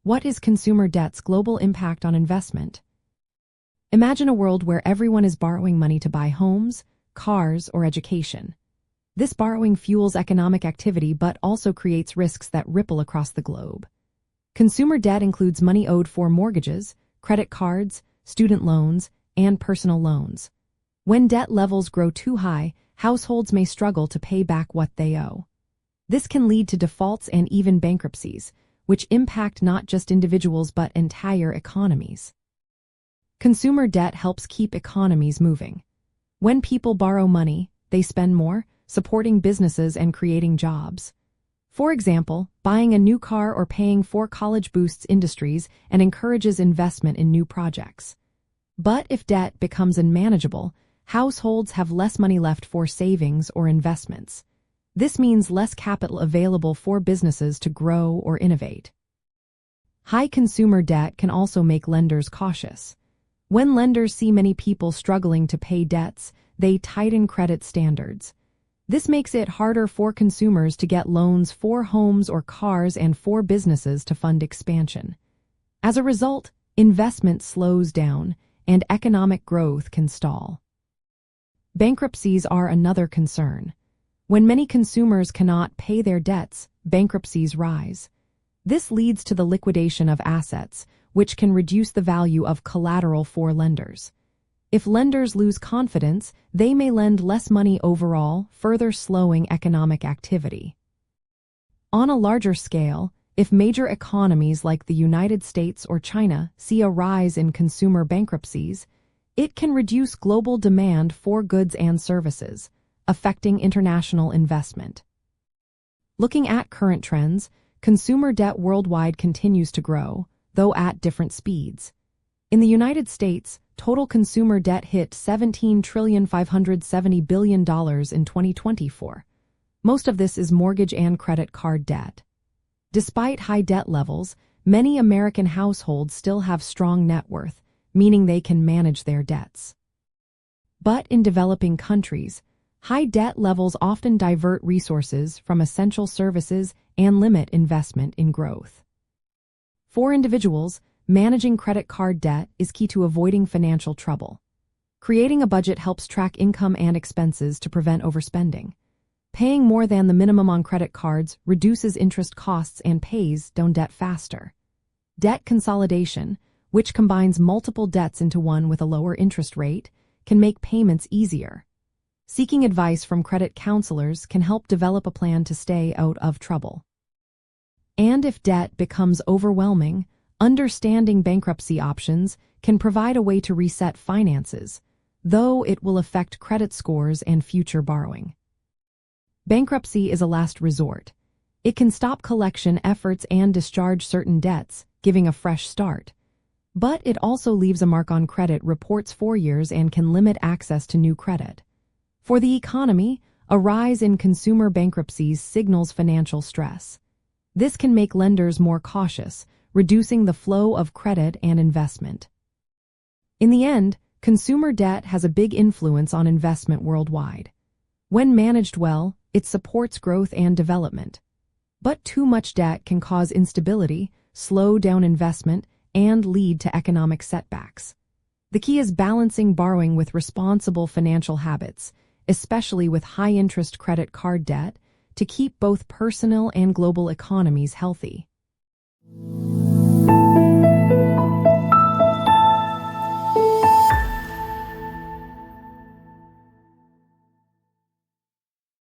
What is consumer debt's global impact on investment? Imagine a world where everyone is borrowing money to buy homes, cars, or education. This borrowing fuels economic activity but also creates risks that ripple across the globe. Consumer debt includes money owed for mortgages, credit cards, student loans, and personal loans. When debt levels grow too high, households may struggle to pay back what they owe. This can lead to defaults and even bankruptcies, which impact not just individuals but entire economies. Consumer debt helps keep economies moving. When people borrow money, they spend more, supporting businesses and creating jobs. For example, buying a new car or paying for college boosts industries and encourages investment in new projects. But if debt becomes unmanageable, households have less money left for savings or investments. This means less capital available for businesses to grow or innovate. High consumer debt can also make lenders cautious. When lenders see many people struggling to pay debts, they tighten credit standards. This makes it harder for consumers to get loans for homes or cars and for businesses to fund expansion. As a result, investment slows down and economic growth can stall. Bankruptcies are another concern. When many consumers cannot pay their debts, bankruptcies rise. This leads to the liquidation of assets, which can reduce the value of collateral for lenders. If lenders lose confidence, they may lend less money overall, further slowing economic activity. On a larger scale, if major economies like the United States or China see a rise in consumer bankruptcies, it can reduce global demand for goods and services, affecting international investment. Looking at current trends, consumer debt worldwide continues to grow, though at different speeds. In the United States, total consumer debt hit $17,570 billion in 2024. Most of this is mortgage and credit card debt. Despite high debt levels, many American households still have strong net worth, meaning they can manage their debts. But in developing countries, high debt levels often divert resources from essential services and limit investment in growth. For individuals, managing credit card debt is key to avoiding financial trouble. Creating a budget helps track income and expenses to prevent overspending. Paying more than the minimum on credit cards reduces interest costs and pays down debt faster. Debt consolidation, which combines multiple debts into one with a lower interest rate, can make payments easier. Seeking advice from credit counselors can help develop a plan to stay out of trouble. And if debt becomes overwhelming, understanding bankruptcy options can provide a way to reset finances, though it will affect credit scores and future borrowing. Bankruptcy is a last resort. It can stop collection efforts and discharge certain debts, giving a fresh start. But it also leaves a mark on credit reports for years and can limit access to new credit. For the economy, a rise in consumer bankruptcies signals financial stress. This can make lenders more cautious, reducing the flow of credit and investment. In the end, consumer debt has a big influence on investment worldwide. When managed well, it supports growth and development. But too much debt can cause instability, slow down investment, and lead to economic setbacks. The key is balancing borrowing with responsible financial habits, especially with high-interest credit card debt, to keep both personal and global economies healthy.